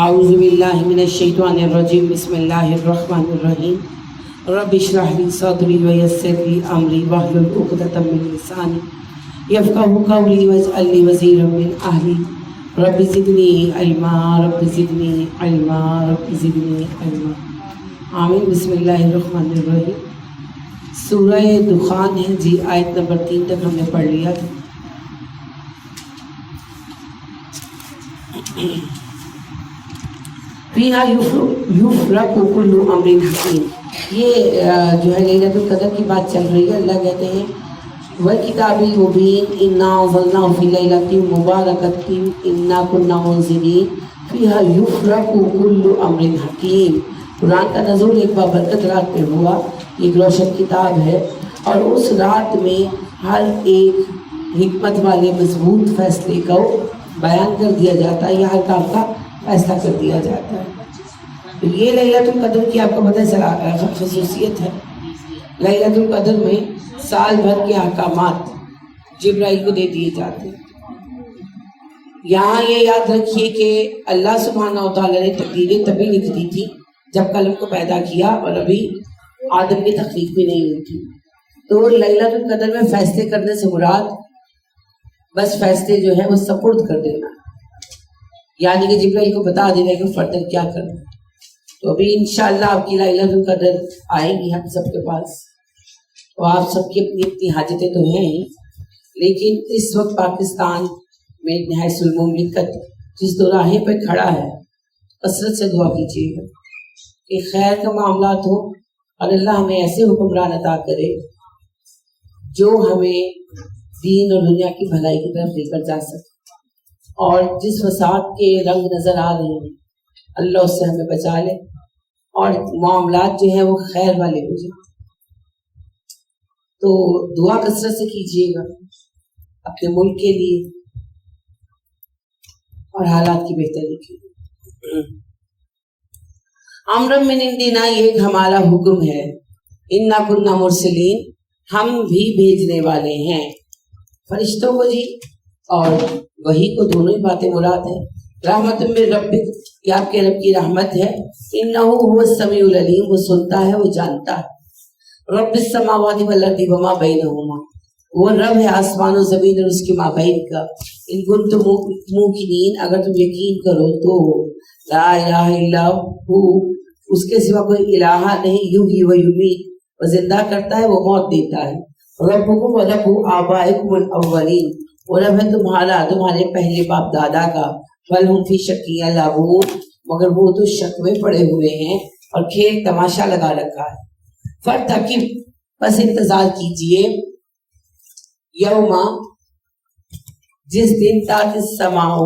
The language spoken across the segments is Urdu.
اعوذ باللہ من الشیطان الرجیم بسم اللہ الرحمن الرحیم رب اشرح لی صدری ویسر لی امری واحلل عقدۃ من لسانی یفقہوا قولی واجعل لی وزیرا من اہلی رب زدنی علما رب زدنی علما رب زدنی علما آمین۔ بسم اللہ الرحمن الرحیم۔ سورہ دخان ہے جی، آیت نمبر 3 تک ہم نے پڑھ لیا تھا۔ فیہا یفرق کل امر حکیم، یہ جو ہے لیلۃ القدر کی بات چل رہی ہے۔ اللہ کہتے ہیں وَالْكِتَابِ الْمُبِينِ إِنَّا أَنزَلْنَاهُ فِي لَيْلَةٍ مُبَارَكَةٍ إِنَّا كُنَّا مُنذِرِينَ فِيهَا يُفْرَقُ كُلُّ أَمْرٍ حَكِيمٍ۔ قرآن کا نزول ایک بابرکت رات پہ ہوا، ایک روشن کتاب ہے، اور اس رات میں ہر ایک حکمت والے مضبوط فیصلے کو بیان کر دیا جاتا ہے، یا ہر کام کا فیصلہ کر دیا جاتا ہے۔ تو یہ لیلۃ القدر کی آپ کو پتہ خصوصیت ہے۔ لیلۃ القدر میں سال بھر کے احکامات جبرائیل کو دے دیے جاتے ہیں۔ یہاں یہ یاد رکھیے کہ اللہ سبحانہ و تعالیٰ نے تقدیریں تبھی لکھ دی تھی جب قلم کو پیدا کیا، اور ابھی آدم کی تخلیق بھی نہیں ہوئی تھی۔ تو لیلۃ القدر میں فیصلے کرنے سے مراد بس فیصلے جو ہے وہ سپرد کر دینا، یعنی کہ جبرائیل کو بتا دینا کہ فردر کیا کرنا۔ تو ابھی انشاءاللہ آپ کی لیلۃ القدر آئے گی ہم سب کے پاس، تو آپ سب کی اپنی اپنی حاجتیں تو ہیں ہی، لیکن اس وقت پاکستان میں نہایت المملکت جس دوراہے پہ کھڑا ہے، کثرت سے دعا کیجیے گا کہ خیر کا معاملات ہو، اور اللہ ہمیں ایسے حکمران عطا کرے جو ہمیں دین اور دنیا کی بھلائی کی طرف لے کر جا سکے، اور جس فساد کے رنگ نظر آ رہے ہیں اللہ اس سے ہمیں بچا لے، اور معاملات جو ہیں وہ خیر والے ہو جائیں۔ تو دعا کثرت سے کیجیے گا اپنے ملک کے لیے اور حالات کی بہتری کے لیے۔ امر من عندنا، یہ ایک ہمارا حکم ہے، انا کنا مرسلین، ہم بھی بھیجنے والے ہیں فرشتوں کو جی، اور وہی کو، دونوں ہی باتیں مراد ہیں۔ رحمت من ربک، یہ آپ کے رب کی رحمت ہے، انہ هو السمیع العلیم، وہ سنتا ہے، وہ جانتا ہے۔ رب السماوات والارض وما بینہما، وہ رب ہے آسمان و زمین اور اس کے مابین کا۔ ان کنتم موقنین، اگر تم یقین کرو تو لا الہ الا ہو، اس کے سوا کوئی الہ نہیں، یحیی و یمیت، وہ زندہ کرتا ہے، وہ موت دیتا ہے۔ ربکم ورب آبائکم الاولین، وہ رب ہے تمہارا، تمہارے پہلے باپ دادا کا۔ بل ہم فی شک یلعبون، مگر وہ تو شک میں پڑے ہوئے ہیں اور کھیل تماشا لگا رکھا ہے۔ فرتقب، بس انتظار کیجئے، یوم، جس دن تات السماء،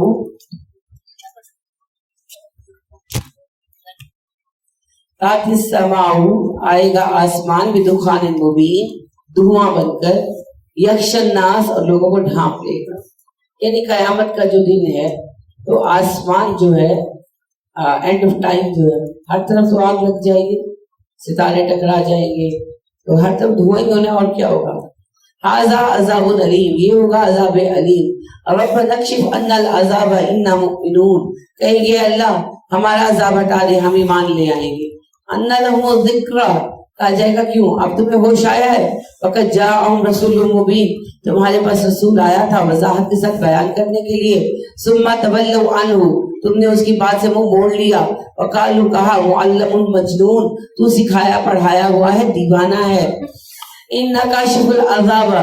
تات السماء، آئے گا آسمان، بدخان مبین، دھواں بن کر، یغشی الناس، اور لوگوں کو ڈھانپ لے گا۔ یعنی قیامت کا جو دن ہے تو آسمان جو ہے اینڈ آف ٹائم جو ہے، ہر طرف تو آگ لگ جائے گی، ستارے ٹکرا جائیں گے، تو ہر طرف دھواں ہی ہونا، اور کیا ہوگا۔ ھذا عذاب علیم، یہ ہوگا عذاب علیم۔ ربنا اکشف عنا العذاب انا مؤمنون، کہیں گے اللہ ہمارا عذاب ہٹا دے، ہم ایمان لے آئیں گے۔ انا لہم الذکری، کہا جائے گا کیوں، اب تمہیں ہوش آیا ہے۔ وقد جاءہم رسول مبین، تمہارے پاس رسول آیا تھا وضاحت کے ساتھ بیان کرنے کے لیے۔ ثم تولوا عنہ، تم نے اس کی بات سے منہ موڑ لیا۔ وقالوا، کہا، معلم مجنون، تو سکھایا پڑھایا ہوا ہے، دیوانہ ہے۔ انک کاشف العذاب،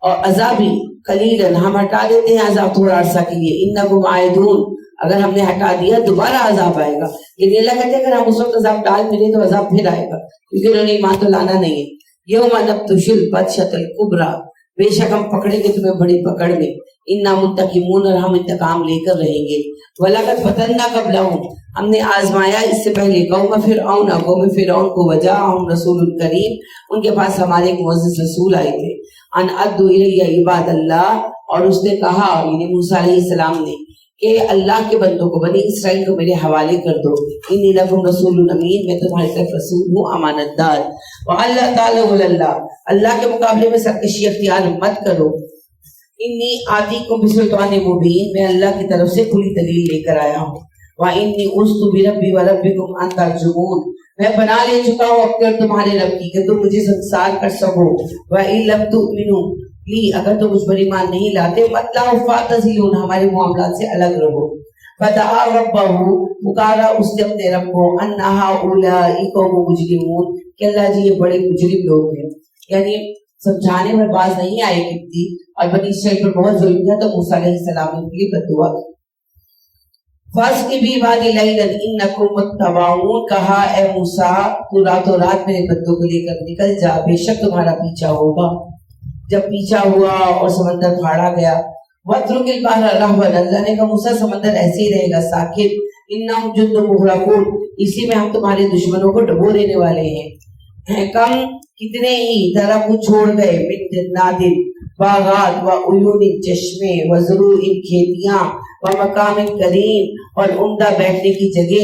اور عذابی قلیلا، ہم ہٹا دیتے ہیں عذاب تھوڑا عرصہ کے لیے۔ انکم عائدون، اگر ہم نے ہٹا دیا دوبارہ عذاب آئے گا۔ لیکن اللہ کہتے ہیں اگر ہم اس وقت عذاب ٹال ملے تو عذاب پھر آئے گا، کیونکہ انہوں نے ایمان تو لانا نہیں ہے۔ یوم نبطش البطشۃ الکبریٰ، بے شک ہم پکڑیں گے تمہیں بڑی پکڑ میں۔ انا منتقمون، اور ہم انتقام لے کر رہیں گے۔ وَلَقَدْ فَتَنَّا قَبْلَهُمْ، ہم نے آزمایا اس سے پہلے قوم فرعون، قوم فرعون کو۔ وَجَاءَهُمْ رَسُولٌ كَرِيمٌ، ان کے پاس ہمارے ایک معزز رسول آئے تھے۔ ان ادوا الی عباد اللہ، اور اس نے کہا، یعنی موسیٰ علیہ السلام نے، کہ اللہ کے بندوں کو، بنی اسرائیل کو میرے حوالے کر دو۔ انی لکم رسول امین، میں تمہاری طرف رسول ہوں، امانت دار۔ وَأَلَّا تَعْلُوا عَلَى اللَّهِ، اللہ کے مقابلے میں سرکشی اختیار مت کرو۔ انی آتیکم بسلطان مبین، میں اللہ کی طرف سے کھلی دلیل لے کر آیا ہوں۔ وَإِنِّي عُذْتُ بِرَبِّي وَرَبِّكُمْ أَن تَرْجُمُونَ، میں بنا لے چکا ہوں اپنے اور تمہارے رب کی کہ تم مجھے سنسار کر سکو. وَإِن لَّمْ تُؤْمِنُوا لِي، اگر تم مجھ پر ایمان نہیں لاتے مت لاؤ، فَاعْتَزِلُونَ، ہمارے معاملات سے الگ رہو. فَدَعَا رَبَّهُ، پکارا اس نے اپنے رب کو، أَنَّ هَٰؤُلَاءِ قَوْمٌ مُجْرِمُونَ، کہ اللہ جی یہ بڑے مجرم لوگ ہیں. یعنی سمجھانے میں باز نہیں آئے کتنی، اور بنی اسرائیل پر بہت ظلم کیا تو موسیٰ علیہ السلام نے ان کے لیے بددعا کی. فَاسْقِ بِعِبَادِي لَيْلًا إِنَّكُمْ مُتَّبَعُونَ، کہا اے موسیٰ تو راتوں رات میرے بندوں کو لے کر نکل جا، بے شک تمہارا پیچھا ہوگا. جب پیچھا ہوا اور سمندر پھاڑا گیا، وَاتْرُكِ الْبَحْرَ رَهْوًا، اللہ نے کہا موسیٰ سمندر ایسے ہی رہے گا ساکت، إِنَّهُمْ جُندٌ مُغْرَقُونَ، اسی میں ہم تمہارے دشمنوں کو ڈبو دینے والے ہیں. کم کتنے ہی ترکو چھوڑ گئے، من جنات باغات و عیون چشمے و زروع کھیتیاں و مقام کریم اور عمدہ بیٹھنے کی جگہ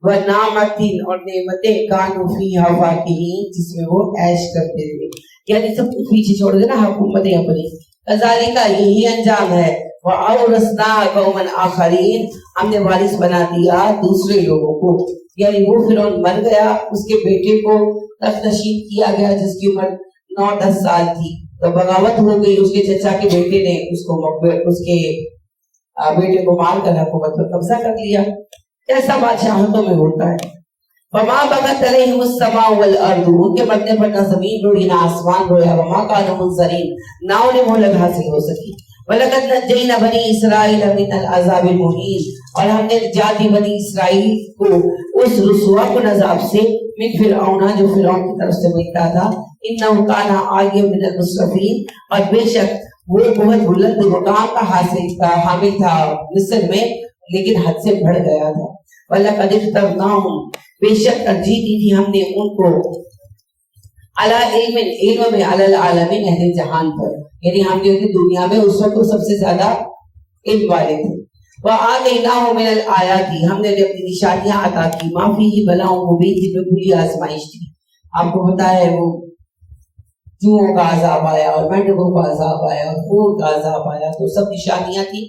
و نعمت اور نعمتیں کانوا فیہا فاکہین، جس میں وہ عیش کرتے تھے. یعنی سب کچھ پیچھے چھوڑ دے نا حکومتیں اپنی. کذالک یہی انجام ہے. وَأَوْرَثْنَا قَوْمًا آخَرِينَ، ہم نے وارث بنا دیا دوسرے لوگوں کو. یعنی وہ فرعون مر گیا، اس کے بیٹے کو تخت نشین کیا گیا جس کی عمر 9-10 سال تھی، تو بغاوت ہو گئی، اس کے چچا کے بیٹے نے اس کے بیٹے کو مار کر حکومت پر قبضہ کر لیا. ایسا بادشاہتوں میں ہوتا ہے. وما بغت علیہم السماء والارض، ان کے مرنے پر نہ زمین روئی نہ آسمان رویا. وما كانوا منظرین، نہ انہیں مہلت حاصل ہو سکی. وَلَقَدْ نَجَّيْنَا بَنِي إِسْرَائِيلَ مِنَ الْعَذَابِ الْمُهِينِ، اور ہم نے نجات دی بنی اسرائیل کو اس رسوا کن عذاب سے، من فرعون، جو فرعون کی طرف سے ملتا تھا. إِنَّهُ كَانَ عَالِيًّا مِنَ الْمُسْرَفِينَ، اور بے شک وہ بہت بلند مقام کا حامل تھا مصر میں، لیکن حد سے بڑھ گیا تھا. وَلَقَدِ اخْتَرْنَاهُمْ، بے شک ترجیح دی تھی ہم نے ان کو، علی علم میں، علی العالمین، اہل جہان پر. یعنی ہم نے دنیا میں اس وقت سب سے زیادہ علم والے تھے. وَآتَيْنَاهُ مِنَ الْآيَاتِ، ہم نے اپنی نشانیاں عطا کی. مَا فِيهِ بَلَاءٌ مُبِينٌ، جن میں کھلی آزمائش تھی. آپ کو پتا ہے وہ چوہوں کا عذاب آیا اور مینڈکوں کا عذاب آیا اور خون کا عذاب آیا، تو سب نشانیاں تھی.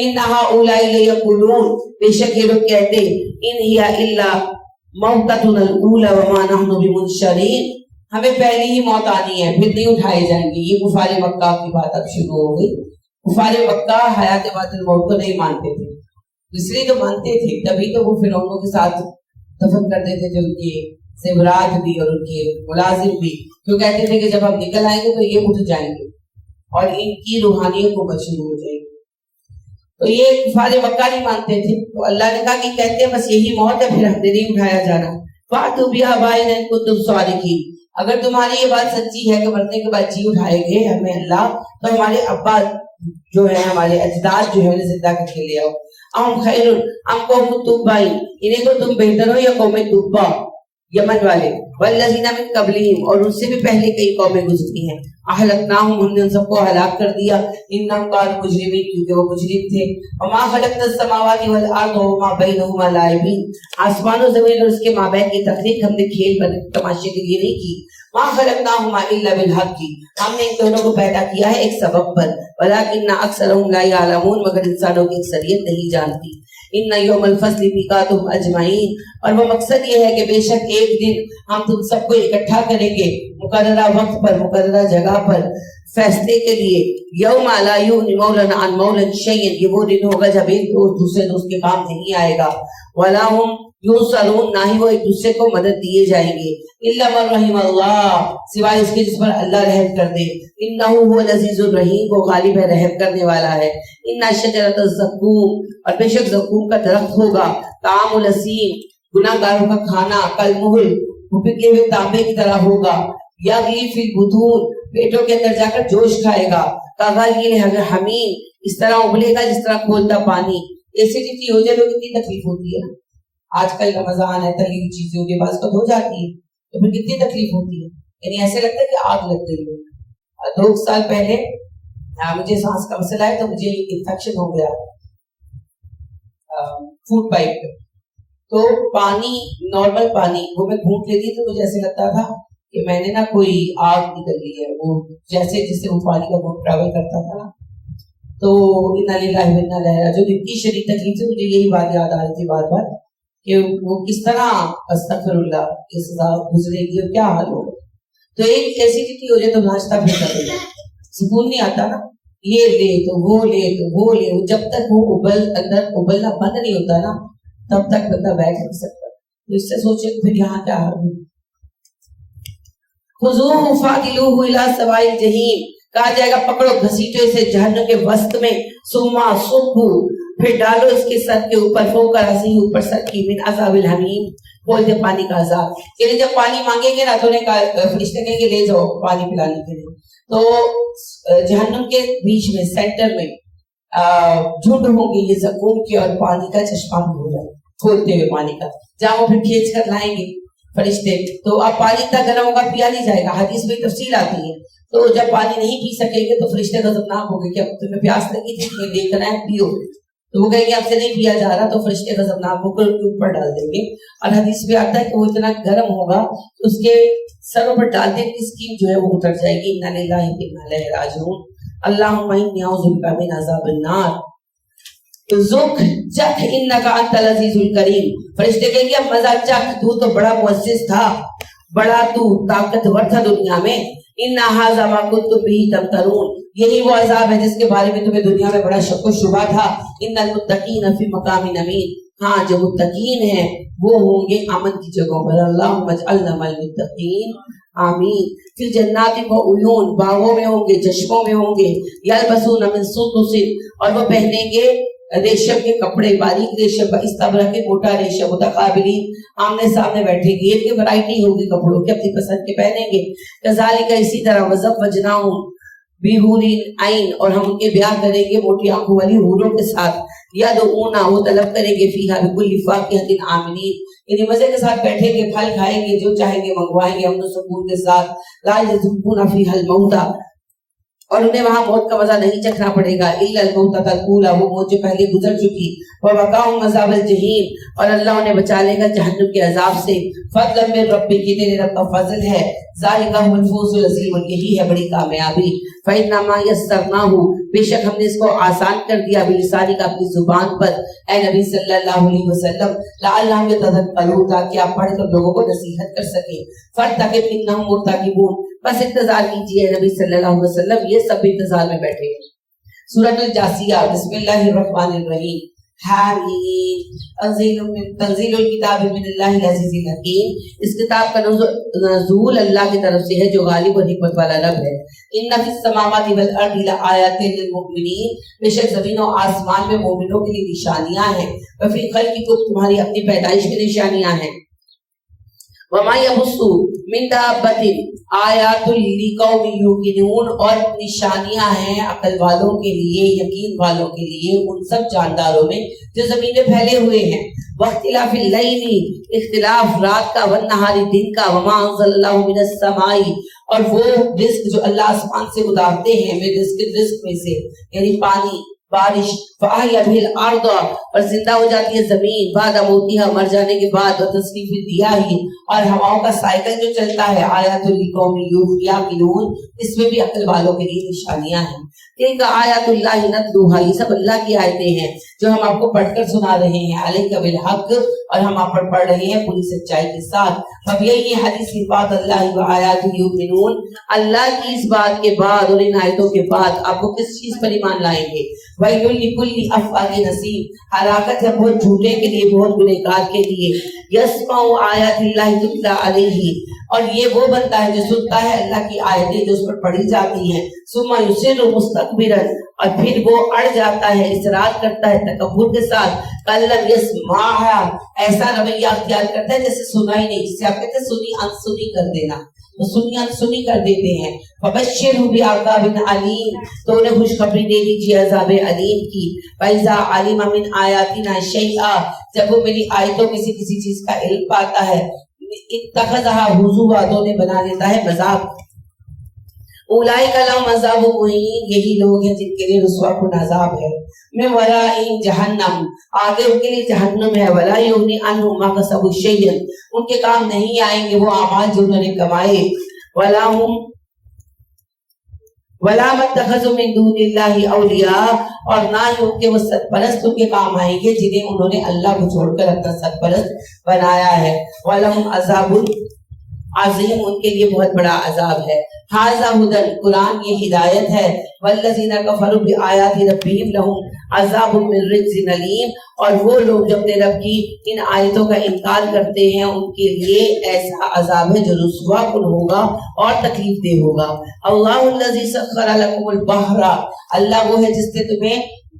إِنَّ هَٰؤُلَاءِ لَيَقُولُونَ، بے شک یہ لوگ کہتے، إِنْ هِيَ إِلَّا موتتنا الأولى وما نحن بمنشرین، ہمیں پہلی ہی موت آنی ہے، پھر نہیں اٹھائے جائیں گے. یہ کفار مکہ کی بات اب شروع ہو گئی. کفار مکہ حیات بعد الموت کو نہیں مانتے تھے، اس لیے تو مانتے تھے تبھی تو وہ فرعونوں کے ساتھ دفن کر دیتے تھے ان کے زیورات بھی اور ان کے ملازم بھی، کیوں کہتے تھے کہ جب ہم نکل آئیں گے تو یہ اٹھ جائیں گے اور ان کی روحانیت کو شروع ہو جائے گی. تو یہ کفار مکہ نہیں مانتے تھے. تو اللہ نے کہا کہ کہتے ہیں بس یہی موت ہے، پھر ہم نے نہیں اٹھایا جانا. فَأْتُوا بِهَا بَيِّنَةً إِن كُنتُمْ صَادِقِينَ، اگر تمہاری یہ بات سچی ہے کہ مرنے کے بعد جی اٹھائے گے ہمیں اللہ، تو ہمارے ابا جو ہے، ہمارے اجداد جو ہے انہیں زندہ کر کے لے آؤ. ام خیر ام قوم تبع، انہیں تو تم بہتر ہو یا قوم تبع یمن والے، والذین من قبلہم، اور ان سے بھی پہلے کئی قومیں گزری ہیں. اہلکناہم، ہم نے ان سب کو ہلاک کر دیا. انہم کانوا مجرمین، کیونکہ وہ مجرم تھے. وما خلقنا السماوات والارض وما بینہما لاعبین، آسمان و زمین اور اس کے مابین کی تخلیق ہم نے کھیل پر تماشے کے لیے نہیں کی. ما خلقناہما الا بالحق، ہم نے ان دونوں کو پیدا کیا ہے ایک سبب پر. ولکن اکثرهم لا یعلمون، مگر انسانوں کی اکثریت نہیں جانتی. ان یوم الفصل میقاتہم اجمعین، اور وہ مقصد یہ ہے کہ بے شک ایک دن ہم تم سب کو اکٹھا کریں گے مقررہ وقت پر، مقررہ جگہ پر، فیصلے کے لیے. یوم لا یغنی مولا عن مولا شیئا، یہ وہ دن ہوگا جب ایک دوست دوسرے دوست کے کام نہیں آئے گا. ولا هم ینصرون، نہ ہی وہ ایک دوسرے کو مدد دیے جائیں گے. الا من رحم اللہ، سوائے اس کے جس پر اللہ رحم کر دے. انہ هو العزیز الرحیم، وہ غالب ہے، رحم کرنے والا ہے. ان شجرۃ الزقوم، اور بے شک زقوم کا درخت ہوگا. طعام الاسیم، گناہ گاروں کا کھانا. کالمہل، وہ پگھلے ہوئے تانبے کی طرح ہوگا. یغلی فی البطون، پیٹوں کے اندر جا کر جوش کھائے گا. کغلی الحمیم، اس طرح ابلے گا جس طرح کھولتا پانی. ایسیڈیٹی ہو جائے تو کتنی تکلیف ہوتی ہے. آج کل رمضان ہے، تلی ہوئی چیزیں ہوتی ہے، بعض کو ہو جاتی ہے تو پھر کتنی تکلیف ہوتی ہے. یعنی ایسے لگتا ہے کہ آگ لگ گئی ہو. 2 سال پہلے مجھے سانس کا مسئلہ ہے تو مجھے انفیکشن ہو گیا فوڈ پائپ پہ. تو پانی، نارمل پانی وہ میں گھونٹ لیتی تو مجھے ایسے لگتا تھا کہ میں نے نا کوئی آگ نکل لی ہے. وہ جیسے جس سے وہ پانی کا گھونٹ ٹریول کرتا تھا نا تو انا للہ و انا الیہ راجعون اتنی شدید تکلیف سے مجھے یہی بات یاد آ رہی تھی بار بار کہ وہ کس طرح استغفر اللہ کی سزا گزرے گی اور کیا حال ہوگا. تو ایک ایسیڈیٹی ہو جائے تو ناشتہ پھرتا رہے سکون نہیں آتا نا, یہ لے تو وہ لے تو وہ لے, جب تک وہ اندر ابلنا بند نہیں ہوتا نا تب تک بندہ بیٹھ نہیں سکتا. تو اس سے سوچے پھر یہاں کیا حال ہے. خذوہ فاعتلوہ الی سواء الجحیم, کہا جائے گا پکڑو گھسیٹو اسے جہنم کے وسط میں, ثم صبوا پھر ڈالو اس کے سر کے اوپر, فوق راسہ اوپر سر کی, من عذاب الحمیم بولتے پانی کا عذاب. یعنی جب پانی مانگیں گے نا تو انہیں فرشتے کہیں گے لے جاؤ پانی پلانے کے لیے. تو جہنم کے بیچ میں سینٹر میں جھنڈ ہوں گے یہ زقوم کے اور پانی کا چشمہ ہوگا کھولتے ہوئے پانی کا, جہاں وہ پھر کھینچ کر لائیں گے فرشتے. تو اب پانی اتنا گرم ہوگا پیا نہیں جائے گا, حدیث میں تفصیل آتی ہے. تو جب پانی نہیں پی سکیں گے تو فرشتے غضبناک ہو گئے کہ اب تمہیں پیاس لگی تھی تمہیں دیکھ رہا ہے پیو. تو وہ کہیں گے اب سے نہیں پیا جا رہا, تو فرشتے غضبناک ہو کر ان کے اوپر ڈال دیں گے. اور حدیث میں آتا ہے کہ وہ اتنا گرم ہوگا تو اس کے سروں پر ڈالتے کی اسکیم جو ہے وہ اتر جائے گی. انا للہ و انا الیہ راجعون. اللہم انی اعوذ بک من عذاب النار. ذق چکھ انک انت العزیز الکریم. فرشتے کہیں گے اب مزہ چکھ, تو تو بڑا معزز تھا, بڑا تو طاقتور تھا دنیا میں. ان ھذا ما کنتم به تمترون, یہی وہ عذاب ہے جس کے بارے میں تمہیں دنیا میں بڑا شک و شبہ تھا. ان المتقین فی مقام امین, ہاں جو متقین ہیں وہ ہوں گے امن کی جگہوں پر. اللہم اجعلنا من المتقین آمین. فی جنات و عیون, باغوں میں ہوں گے, چشموں میں ہوں گے. یلبسون من سندس, اور وہ پہنیں گے ریشم کے کپڑے, باریک ریشم, استبرق کے موٹا ریشم. متقابلین آمنے سامنے بیٹھے گی, ایک ورائٹی ہوگی کپڑوں کی, اپنی پسند کے پہنیں گے. کذالک اسی طرح وزوجناہم بحور عین, اور ہم ان کے بیاہ کریں گے موٹی آنکھوں والی حوروں کے ساتھ. یدعونا, وہ طلب کریں گے فیہا بکل فاکہۃ آمنین, یعنی مزے کے ساتھ بیٹھیں گے, پھل کھائیں گے, جو چاہیں گے منگوائیں گے امن و سکون کے ساتھ. لا یذوقون فیہا الموت, اور انہیں وہاں موت کا مزہ نہیں چکھنا پڑے گا. الا الموتۃ الاولی, وہ موت جو پہلے گزر چکی. ووقاہم عذاب الجحیم, اور اللہ انہیں بچا لے گا جہنم کے عذاب سے. فضلا من ربک, تیرے رب کا فضل ہے. ذالک هو الفوز العظیم, اور یہی ہے بڑی کامیابی. فإنما یسرناہ, بے شک ہم نے اس کو آسان کر دیا, بلسانک اپنی زبان پر, اے نبی صلی اللہ علیہ وسلم. لعلہم یتذکرون, تاکہ آپ پڑھ کر لوگوں کو نصیحت کر سکیں. فارتقب انہم مرتقبون, بس انتظار کیجئے نبی صلی اللہ علیہ وسلم, یہ سب انتظار میں بیٹھے ہیں. سورۃ الجاثیہ, بسم اللہ الرحمن الرحیم. حامیم, تنزیل الکتاب من اللہ العزیز الحکیم, اس کتاب کا نزول اللہ کی طرف سے ہے جو غالب اور حکمت والا رب ہے. ان فی السماوات والارض لآیات للمؤمنین, بے شک زمین و آسمان میں مومنوں کے لیے نشانیاں ہیں. وفی خلقکم, تمہاری اپنی پیدائش کی نشانیاں ہیں. وما یبث من دابۃ آیات لقوم یوقنون, اور نشانیاں ہیں عقل والوں کے لیے, یقین والوں کے لیے, ان سب جانداروں میں جو زمین میں پھیلے ہوئے ہیں. واختلاف اللیل, اختلاف رات کا, والنہار دن کا. وما انزل اللہ من السماء, اور وہ رزق جو اللہ آسمان سے اتارتے ہیں, میں رزق میں سے یعنی پانی, بارش. فاحیا بہ الارض, اور زندہ ہو جاتی ہے زمین, بعد موتها, مر جانے کے بعد. وتصریف الریاح, اور ہواؤں کا سائیکل جو چلتا ہے. آیات لقوم یعقلون, اس میں بھی عقل والوں کے لیے نشانیاں ہیں. ایک آیات اللہ نتلوہا, یہ سب اللہ کی آیتیں ہیں جو ہم آپ کو پڑھ کر سنا رہے ہیں. علیک بالحق, اور ہم آپ پر پڑھ رہے ہیں پوری سچائی کے ساتھ. اب یہی حدیث بات اللہ و آیات یؤمنون, اللہ کی اس بات کے بعد اور ان آیتوں کے بعد آپ کو کس چیز پر ایمان لائیں گے؟ وَيْلٌ لِكُلِّ أَفْوَاهٍ نَصِيبٍ, ہلاکت ہے بہت جھوٹے کے لیے, بہت گنہگار کے لیے. يَسْمَعُ آیاتِ اللَّهِ تُتْلَى عَلَيْهِ, اور یہ وہ بنتا ہے جو سنتا ہے اللہ کی آیتیں جو اس پر پڑھی جاتی ہیں. ثُمَّ يُصِرُّ مُسْتَكْبِرًا, اور پھر وہ اڑ جاتا ہے, اصرار کرتا ہے تکبر کے ساتھ. کَلَّمْ يَسْمَعْهَا, ایسا رویہ اختیار کرتا ہے جیسے سنا ہی نہیں, جسے آپ کہتے ہیں سنی انسنی کر دینا, تو سنی انسنی کر دیتے ہیں. فَبَشِّرْهُ بِعَذَابٍ عَلِيمٍ, تو انہیں خوشخبری دے دیجیے عذاب علیم کی. فَإِذَا عَلِمَ مِنْ آیَاتِنَا شَيْئًا, جب وہ میری آیتوں میں سے کسی چیز کا علم پاتا ہے. اتخذها ہزوا, تو انہیں بنا لیتا ہے مذاق. اولئک لهم عذاب مہین, یہی لوگ ہیں جن کے لیے رسوا کن عذاب ہے. من ورائہم جہنم, آگے ان کے لیے جہنم ہے. ولا یغنی عنہم ما کسبوا شیئا, ان کے کام نہیں آئیں گے وہ اعمال جو انہوں نے کمائے. ولا متخذوا من دون اللہ اولیاء، اور نہ ہی ان کے وہ سرپرست ان کے کام آئیں گے جنہیں انہوں نے اللہ کو چھوڑ کر اپنا سرپرست بنایا ہے. وَلَهُمْ عَذَابٌ عظیم، ان کے لیے بہت بڑا عذاب ہے. ھذا ھدی، قرآن یہ ہدایت ہے. والذین کفروا بآیات ربہم لہم عذاب من رجز علیم، اور وہ لوگ جو اپنے رب کی ان آیتوں کا انکار کرتے ہیں ان کے لیے ایسا عذاب ہے جو رسوا کن ہوگا اور تکلیف دہ ہوگا. اللہ الذی سخر لکم البحر، اللہ وہ ہے جس نے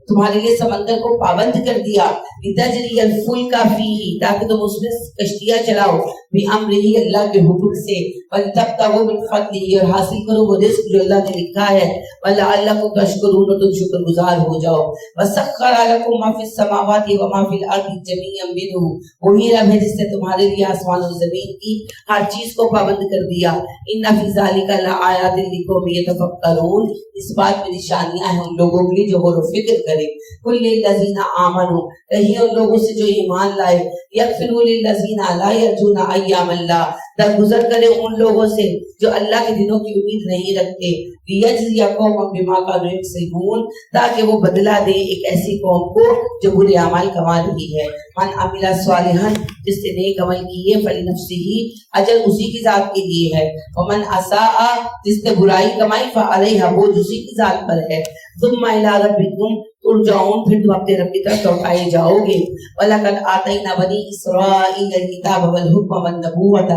تمہارے لیے سمندر کو پابند کر دیا. لتجری الفلک فیہ، تاکہ تم اس میں کشتیاں چلاؤ. بامرہ، اللہ کے حکم سے. ولتبتغوا من فضلہ، اور حاصل کرو وہ رزق جو اللہ نے لکھا ہے. ولعلکم تشکرون، اور تم شکر گزار ہو جاؤ. وسخر لکم ما فی السماوات وما فی الارض جمیعا منہ، وہی رب ہے جس نے تمہارے لیے آسمان و زمین کی ہر چیز کو پابند کر دیا. ان فی ذلک لآیات لقوم یتفکرون، اس بات میں نشانیاں ہیں ان لوگوں کے لیے جو غور و فکر کریں. کل للذین آمنوا، کہیں ان لوگوں سے جو ایمان لائے. یغفروا للذین لا یرجون ایام اللہ، درگزر کرے ان لوگوں سے جو اللہ کے دنوں کی امید نہیں رکھتے. لیجزی قوما بما کانوا یکسبون، تاکہ وہ بدلہ دے ایک ایسی قوم کو جو برے اعمال کما رہی ہے. من عمل صالحا، جس نے نیک عمل کیے، فلنفسہ، اجر اسی کی ذات کے لیے ہے. ومن اساء، جس نے برائی کمائی، فعلیہا، وہ اسی کی ذات پر ہے. ثم الی ربکم ترجعون، پھر تم اپنے رب کی طرف لوٹائے جاؤ گے. وَلَقَدْ آتَيْنَا بَنِي إِسْرَائِيلَ الْكِتَابَ وَالْحُكْمَ وَالنُّبُوَّةَ،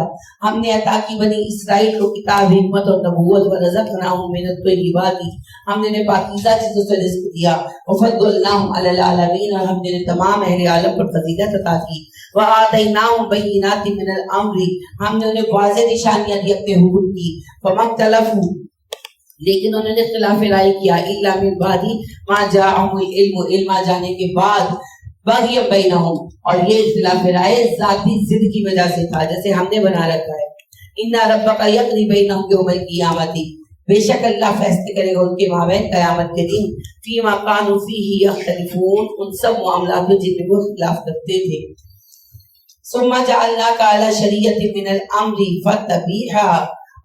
ہم نے عطا کی بنی اسرائیل کو کتاب، حکمت اور نبوت. وَرَزَقْنَاهُم مِّنَ الطَّيِّبَاتِ، ہم نے انہیں پاکیزہ چیزوں سے رزق دیا. وَفَضَّلْنَاهُمْ عَلَى الْعَالَمِينَ، اور ہم نے انہیں تمام اہل عالم پر فضیلت عطا کی. وَآتَيْنَاهُم بَيِّنَاتٍ مِّنَ الْأَمْرِ، ہم نے انہیں واضح نشانیاں دی اپنے حکم کی. فَمَا اخْتَلَفُوا، لیکن انہوں نے اختلاف رائے کیا. الا من بعد ما جاءهم العلم، علم آ جانے کے بعد. بغی بینہم، اور یہ اختلاف رائے ذاتی ضد کی وجہ سے تھا جیسے ہم نے بنا رکھا ہے. ان ربک یقضی بینہم یوم القیامۃ، بے شک اللہ فیصلے کرے گا ان کے مابین قیامت کے دن. فیما کانوا فیہ یختلفون، ان سب معاملات میں جن میں وہ اختلاف کرتے تھے. ثم جعلناک علی شریعۃ من الامر فاتبعھا،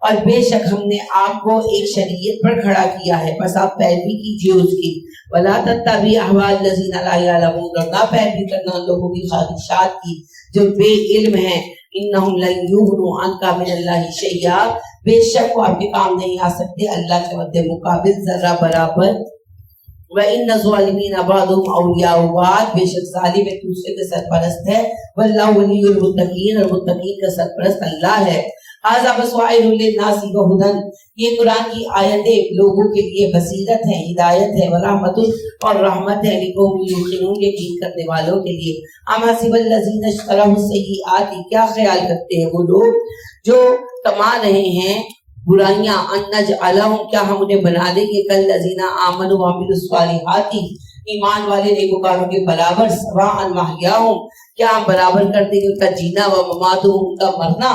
اور بے شک ہم نے آپ کو ایک شریعت پر کھڑا کیا ہے، بس آپ پیروی کیجیے اس کی. ولا تتبع اهواء الذین لا یعلمون، اور نہ پیروی کرنا لوگوں کی خواہشات کی جو بے علم ہیں. انہم لن یغنوا عنک من اللہ شیئا، بے شک وہ آپ کے کام نہیں آ سکتے اللہ کے مد مقابل ذرہ برابر. وَإِنَّ الظَّالِمِينَ بَعْضُهُمْ أَوْلِيَاءُ بَعْضٍ، بے شک ظالم ایک دوسرے کے سرپرست ہے. وَاللَّهُ وَلِيُّ الْمُتَّقِينَ، اور متقین کا سرپرست اللہ ہے. ھذا بصائر للناس وہدی، یہ قرآن کی آیتیں لوگوں کے لیے بصیرت ہے، ہدایت ہے. ورحمت، اور رحمت ہے. لقوم یوقنون، یقین کرنے والوں کے لیے. ام حسب الذین اجترحوا السیئات، کیا خیال کرتے ہیں وہ لوگ جو کما رہے ہیں برائیاں. ان نجعلہم، کیا ہم انہیں بنا دیں گے کالذین آمنوا وعملوا الصالحات، ایمان والے نیکوکاروں کے برابر. سواء محیاہم، کیا ہم برابر کر دیں گے ان کا جینا، و مماتہم، ان کا مرنا.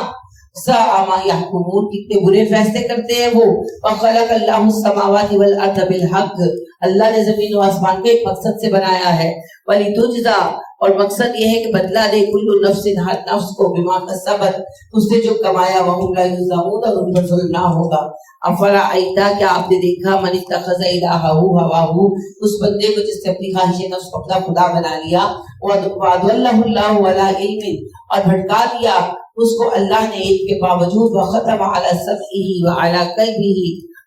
ساء ما یحکمون، کتنے برے فیصلے کرتے ہیں وہ. وخلق اللہ السماوات والارض بالحق، اللہ نے زمین و آسمان کو ایک مقصد سے بنایا ہے. ولتجزا، اور مقصد یہ ہے کہ بدلہ دے کل نفس، ہر نفس کو، بما کسبت، اس نے جو کمایا. وہم لا یظلمون، اور ان پر ظلم نہ ہوگا. افرأیت، کیا آپ نے دیکھا، من اتخذ الہہ ہواہ، اس بندے کو جس نے اپنی خواہش نفس کو اپنا خدا بنا لیا. وَأَضَلَّهُ اللَّهُ عَلَىٰ عِلْمٍ، اور بھٹکا دیا اس کو اللہ نے علم کے باوجود. وختم علی سمعہ وعلی قلبہ،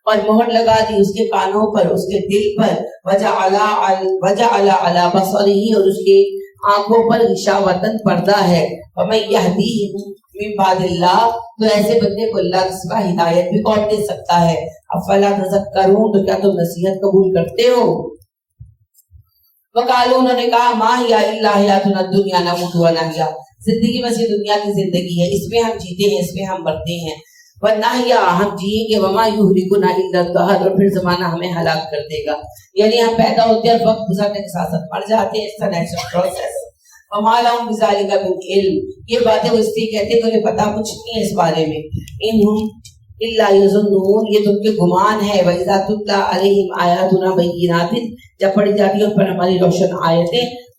اور مہر لگا دی اس کے کانوں پر، اس کے دل پر. وجعل علی بصرہ، اور اس کے آنکھوں پر غشاوۃ، پردہ ہے. ومن یہدیہ من بعد اللہ، تو ایسے بندے کو اللہ کے سوا ہدایت بھی کون دے سکتا ہے. افلا تذکرون، تو کیا تم نصیحت قبول کرتے ہو. وقالوا، انہوں نے کہا، ما ہی الا حیاتنا الدنیا نموت ونحیا، زندگی بس یہ دنیا کی زندگی ہے، اس میں ہم جیتے ہیں، اس میں ہم مرتے ہیں. ونحیا، ہم جئیں گے. وما یہلکنا الا الدہر، اور پھر زمانہ ہمیں ہلاک کر دے گا. یعنی ہم پیدا ہوتے ہیں اور وقت گزرنے کے ساتھ ساتھ مر جاتے ہیں. اس نیچرل پروسیس. وما لهم بذلک من علم، یہ باتیں وہ اس لیے کہتے ہیں کہ انہیں پتہ کچھ نہیں ہے اس بارے میں. انہم الا یظنون، یہ تم کے گمان ہے. وَإِذَا تُتْلَىٰ عَلَيْهِمْ آیاتنا بَيِّنَاتٍ، جب پڑھی جاتی ہے ان پر ہماری روشن آیتیں.